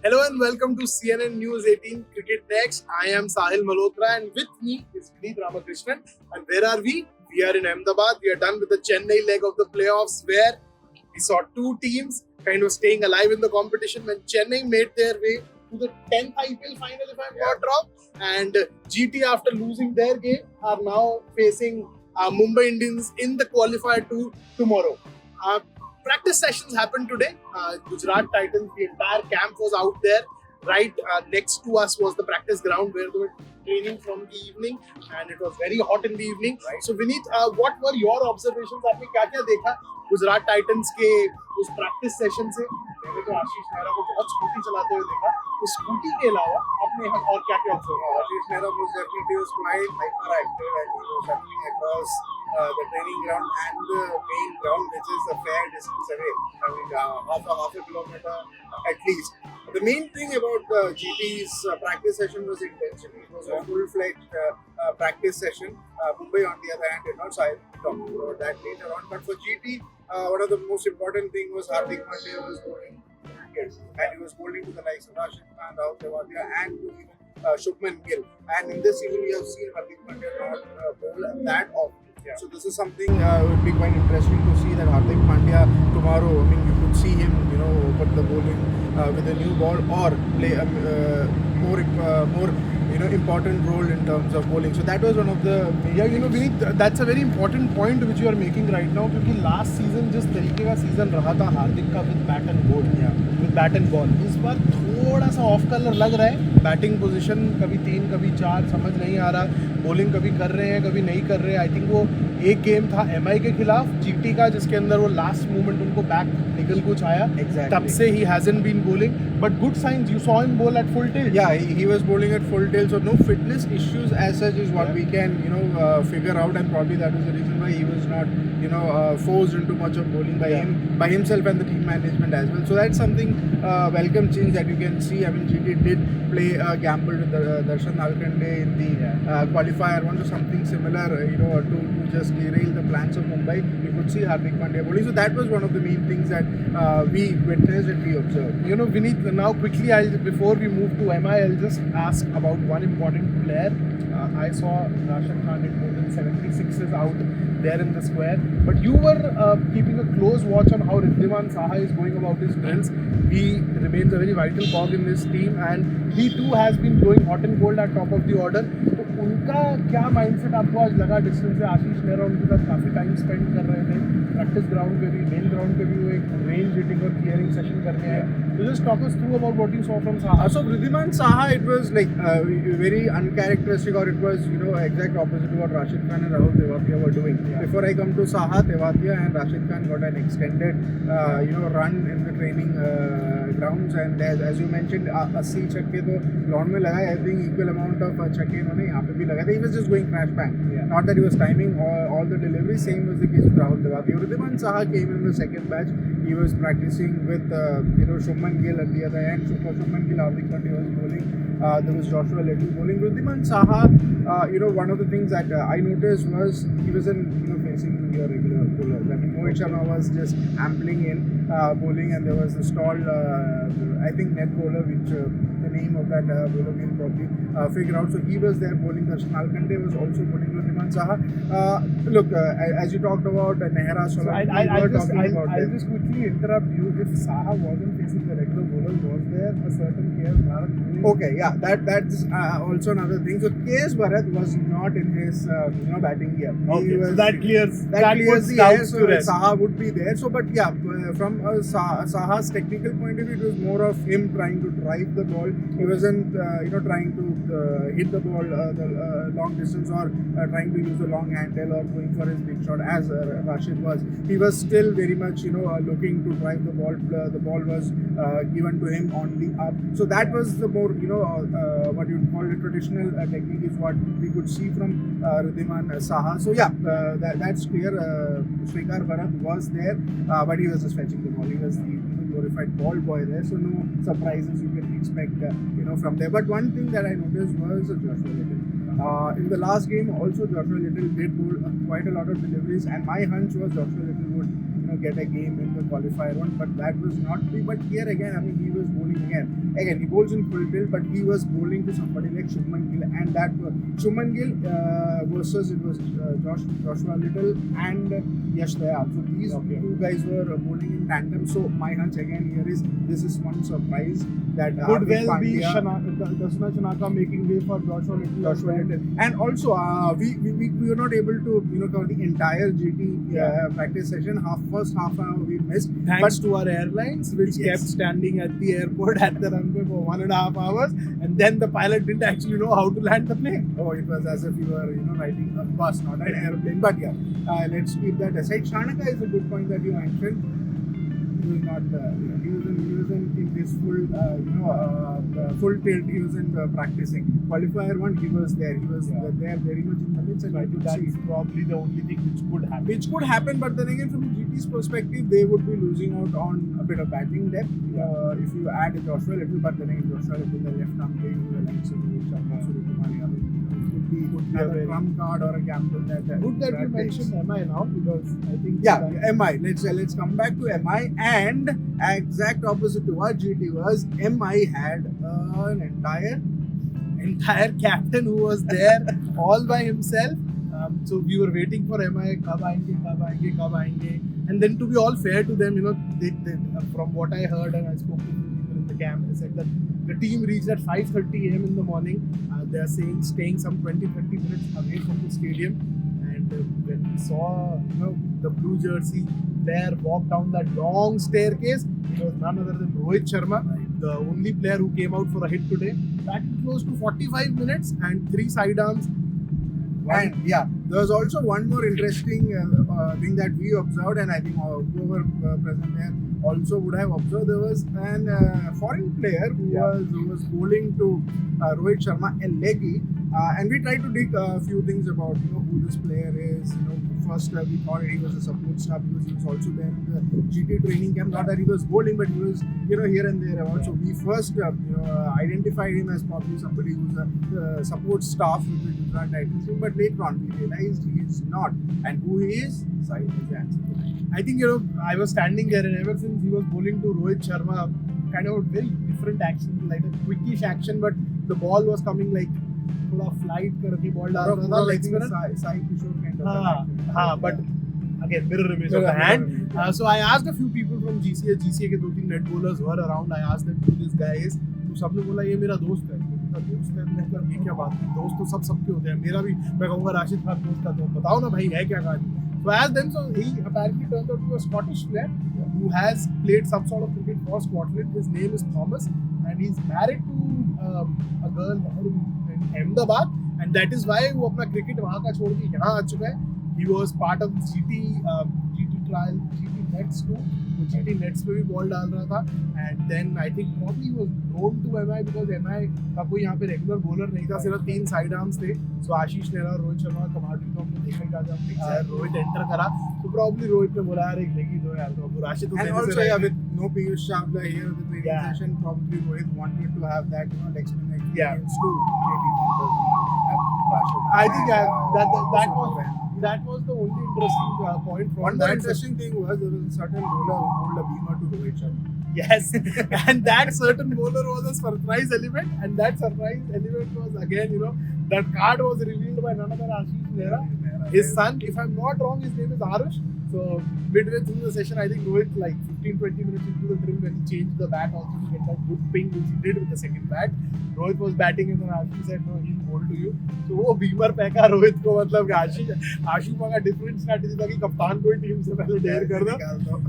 Hello and welcome to CNN News 18 Cricket Next. I am Sahil Malhotra and with me is Vineet Ramakrishnan. And where are we? We are in Ahmedabad. We are done with the Chennai leg of the playoffs where we saw two teams kind of staying alive in the competition when Chennai made their way to the 10th IPL final if I'm not wrong. And GT after losing their game are now facing Mumbai Indians in the Qualifier 2 tomorrow. Practice sessions happened today. Gujarat Titans, the entire camp was out there. Right next to us was the practice ground where they were training from the evening, and it was very hot in the evening. Right. So, Vineet, what were your observations? आपने क्या-क्या देखा Gujarat Titans के उस practice session से? मैंने तो आशीष नेहरा को बहुत स्कूटी चलाते हुए देखा. उस स्कूटी के अलावा आपने और क्या-क्या ऑब्जर्व किया? Ashish Mehra was definitely quite hyperactive and he was running across the training ground and the main ground, which is a fair distance away. I mean, half a kilometer at least. The main thing about GT's practice session was intensity. It was a full-fledged practice session. Mumbai, on the other hand, did not. So I'll talk about that later on. But for GT, one of the most important thing was Hardik Pandya was bowling cricket, and he was bowling to the likes of Rashid Khan, and to even Shubman Gill. And in this season, we have seen Hardik Pandya not bowl that often. Yeah. So this is something would be quite interesting to see that Hardik Pandya tomorrow. I mean, you could see him, open the bowling with a new ball or play more important role in terms of bowling. So that was one of the Vineet, that's a very important point which you are making right now क्योंकि last season जिस तरीके का season रहा था हार्दिक का with bat and ball, with bat and ball, इस बार थोड़ा सा ऑफ कलर लग रहा है. बैटिंग पोजीशन कभी 3 कभी 4 समझ नहीं आ रहा. बॉलिंग कभी कर रहे हैं कभी नहीं कर रहे. आई थिंक वो एक गेम था एमआई के खिलाफ जीटी का जिसके अंदर वो लास्ट मोमेंट उनको बैक निकल कुछ आया. तब से ही hasn't been bowling but good science. You saw him bowl at full tilt. Yeah, he was bowling at full tilt, so no fitness issues as such is what we can figure out, and probably that was the reason why he was not forced into much of bowling by himself and the team management as well. So that's something welcome change that you can see. I mean, GT did play a gamble with Darshan Alkande in the qualifier one, so something similar to just derail the plans of Mumbai. You could see Hardik Pandya bowling, so that was one of the main things that we witnessed and we observed. Vineet, now quickly before we move to MI, I'll just ask about one important player. I saw Rashid Khan hit more than 76s out there in the square. But you were keeping a close watch on how Riddhiman Saha is going about his drills. He remains a very vital cog in this team and he too has been going hot and cold at top of the order. तो उनका क्या mindset आपको आज लगा? Distance से आशीष नेहरा उनके साथ काफ़ी टाइम स्पेंड कर रहे थे. प्रैक्टिस ग्राउंड पे भी मेन ग्राउंड पे भी वो एक रेंज हिटिंग और क्लियरिंग सेशन करने आए. So just talk us through about what you saw from Saha. So Riddhiman Saha, it was like very uncharacteristic, or it was exact opposite to what Rashid Khan and Rahul Tewatia were doing. Yeah. Before I come to Saha, Tewatia and Rashid Khan got an extended run in the training grounds, and as you mentioned, 80 छक्के तो ground में लगाए. I think equal amount of छक्के इन्होंने यहाँ पे भी लगाए थे. He was just going crash bang. Yeah. Not that he was timing all the deliveries. Same was the case with Rahul Tewatia. Riddhiman Saha came in the second batch. He was practicing with Shubman Gill at the other end. So for Shubman Gill, Hardik Pandya was bowling. There was Joshua Little bowling. Riddhiman Saha, one of the things that I noticed was he wasn't facing your regular bowlers. I mean, Mohammed Shami was just ampling in bowling, and there was the stall, I think net bowler, which the name of that bowler we'll probably figure out. So he was there bowling. Darshan Alkande was also bowling. Riddhiman Saha. Look, as you talked about Nehra, so I'll just quickly interrupt you. If Saha wasn't facing the regular bowlers, was there a certain KS Bharat bowling? Okay, yeah, that's also another thing. So KS Bharat was not in his batting gear. Okay, so that clears the air. So Saha would be there. So, but yeah, from Saha's technical point of view, it was more of him trying to drive the ball. He wasn't trying to hit the ball the long distance or trying to use the long handle or going for his big shot as Rashid was. He was still very much looking to drive the ball. The ball was given to him on the up. So that was the more what you would call a traditional technique is what we could see from Riddhiman Saha. So yeah, that's clear. Shrikar Bharat was there, but he was just fetching the ball. He was the glorified ball boy there. So no surprises you can expect from there. But one thing that I noticed was Joshua Little. In the last game, also Joshua Little did bowl quite a lot of deliveries, and my hunch was Joshua Little would get a game in the qualifier one, but that was not true. But here again, I mean, he was bowling bowling again he bowls in full tilt, but he was bowling to somebody like Shubman Gill, and that Shubman Gill versus it was Joshua Little and Yash Dayal. So these two guys were bowling in tandem. So my hunch again here is this is one surprise that could Hardik well be Pandya, Dasna Chanaka making way for Joshua Little. And also we were not able to cover the entire GT practice session. First half an hour we missed. Thanks to our airlines, which kept standing at the airport at the runway for 1.5 hours, and then the pilot didn't actually know how to land the plane. Oh, it was as if you were riding a bus, not an airplane. But yeah, let's keep that aside. Shanaka is a good point that you mentioned. He was not, he was in this full tilt. He wasn't practicing. Qualifier 1, he was there. He was there very much in the midst, and That's probably the only thing which could happen. Which could happen, but then again, from GT's perspective, they would be losing out on a bit of batting depth if you add Joshua Little. But then again, Joshua Little, the left arm playing the likes of Rohit Sharma, Suryakumar Yadav, could be a trump card or a gamble that. Good that you mentioned MI now, because I think MI. Let's come back to MI, and exact opposite to what GT was. MI had an entire captain who was there all by himself. So we were waiting for MI, kab aayenge. And then to be all fair to them, they, from what I heard and I spoke to people in the camp, they said that the team reached at 5:30 a.m. in the morning. They are staying some 20-30 minutes away from the stadium. And when we saw the blue jersey player walk down that long staircase, it was none other than Rohit Sharma, the only player who came out for a hit today. Batted close to 45 minutes and 3 sidearms. And there was also one more interesting thing that we observed, and I think whoever present there also would have observed. There was an foreign player who was bowling to Rohit Sharma, a leggy, and we tried to dig a few things about who this player is. First we thought he was a support staff because he was also there in the GT training camp. Not that he was bowling, but he was here and there about. So we first identified him as probably somebody who's a support staff with the Gujarat Titans team, but later on we realized he is not. And who he is? Sahil is the answer. I think I was standing there, and ever since he was bowling to Rohit Sharma, kind of a very different action, like a quickish action, but the ball was coming like थोड़ा flight करके ball डाल रहा था, like Sai Kishore kind of. But again mirror image of the hand. So I asked a few people from GCA के 2-3 net bowlers were around. I asked them who this guy is. तो सबने बोला ये मेरा दोस्त है. दोस्त है, मतलब ये क्या बात है? दोस्त तो सबके होते हैं. मेरा भी मैं कहूँगा राशिद खान दोस्त का, तो बताओ ना भाई है क्या कहानी. So I asked them, so he apparently turned out to be a Scottish player who has played some sort of cricket for Scotland. His name is Thomas, and he's married to a girl in Ahmedabad, and that is why वो अपना cricket वहाँ का छोड़ के यहाँ आ चुका है. He was part of GT trial, GT Nets too. वो GT Nets पे भी बॉल डाल रहा था, and then I think probably he was known to MI because MI का कोई यहाँ पे रेगुलर बॉलर नहीं था, सिर्फ 3 साइड आर्म्स थे. So आशीष नेहरा, रोहित शर्मा, कमांडर को हमने देखा था जब रोहित एंटर करा, तो probably रोहित ने बोला यार एक लेगी दो यार, तो Rashid. And also with no Piyush Chawla here in the training session, probably Rohit wanted to have that leg spin experience too. Maybe I think that was the only interesting point. One more interesting thing was there was a certain bowler who bowled a beamer to Rohit Sharma. Yes, and that certain bowler was a surprise element, and that surprise element was again, that card was revealed by none other than Ashish Nehra. His son, if I'm not wrong, his name is Arush. So midway through the session, I think Rohit, like 15-20 minutes into the drill, when he changed the bat also to get that good ping which he did with the second bat, Rohit was batting and then Ashish said, no, he'll bowl to you. So वो beamer फेंका रोहित को, मतलब आशीष का different strategy था कि कप्तान को ही team से पहले डेयर कर दो.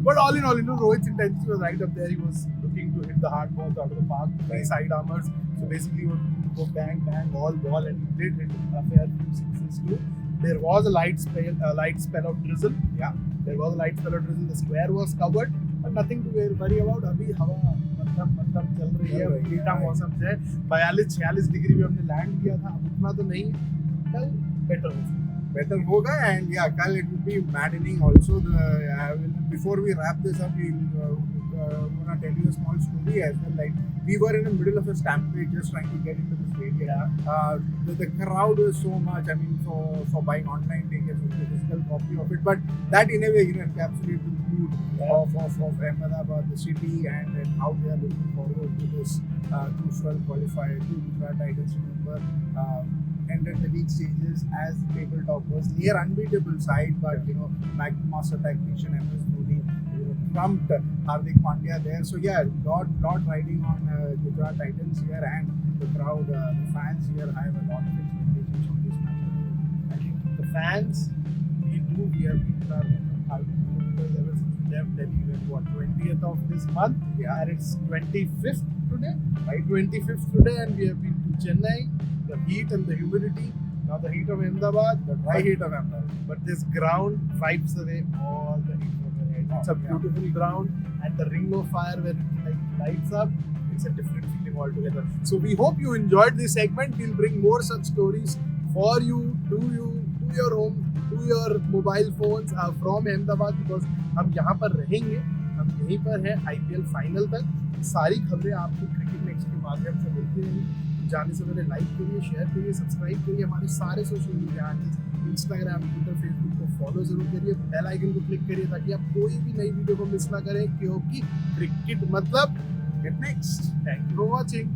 But all in all, Rohit's intensity was right up there. He was looking to hit the hard balls out of the park, 3 side armers. So basically, he would go bang, all ball, and he did hit a fair few sixes too. There was a light spell of drizzle. Yeah, there was a light spell of drizzle. The square was covered, but nothing to worry about. अभी हवा मध्यम चल रही है, मीठा मौसम है. 42-46 degree में हमने लैंड किया था. उतना तो नहीं, कल better होगा. And कल it will be maddening also. Before we wrap this up, we'll gonna tell you a small story as well. Like, we were in the middle of a stampede just trying to get into the stadium. The crowd was so much. I mean, for buying online tickets with the physical copy of it, but that in a way encapsulates the mood of Ahmedabad, the city, and how they are looking forward to this crucial qualifier. To Gujarat Titans, remember, entered the league stages as the table toppers, near unbeatable side, but master tactician MS Dhoni trumped Hardik Pandya there. So yeah, lot riding on Gujarat Titans here, and the crowd, the fans here have a lot of expectations from this match. I think the fans, we have been in our 1,000 kilometers ever since we left Delhi when 20th of this month, and it's 25th today, right? 25th today, and we have been to Chennai, the heat and the humidity, now the heat of Ahmedabad, the dry heat of Ahmedabad. But this ground wipes away all the heat from your head. It's a beautiful ground, and the ring of fire when it lights up, it's a different feeling altogether. So we hope you enjoyed this segment. We'll bring more such stories for you, to your home, to your mobile phones from Ahmedabad, because हम यहाँ पर रहेंगे, हम यहीं पर हैं IPL final तक. सारी खबरें आपको क्रिकेट नेक्स्ट के माध्यम से मिलती रहेंगी. जाने से पहले लाइक करिए, शेयर करिए, सब्सक्राइब करिए. हमारे सारे social media handles Instagram, Twitter, Facebook को फॉलो जरूर करिए. बेल आइकन को क्लिक करिए ताकि आप कोई भी नई वीडियो को मिस ना करें, क्योंकि क्रिकेट मतलब get next. Thank you for watching.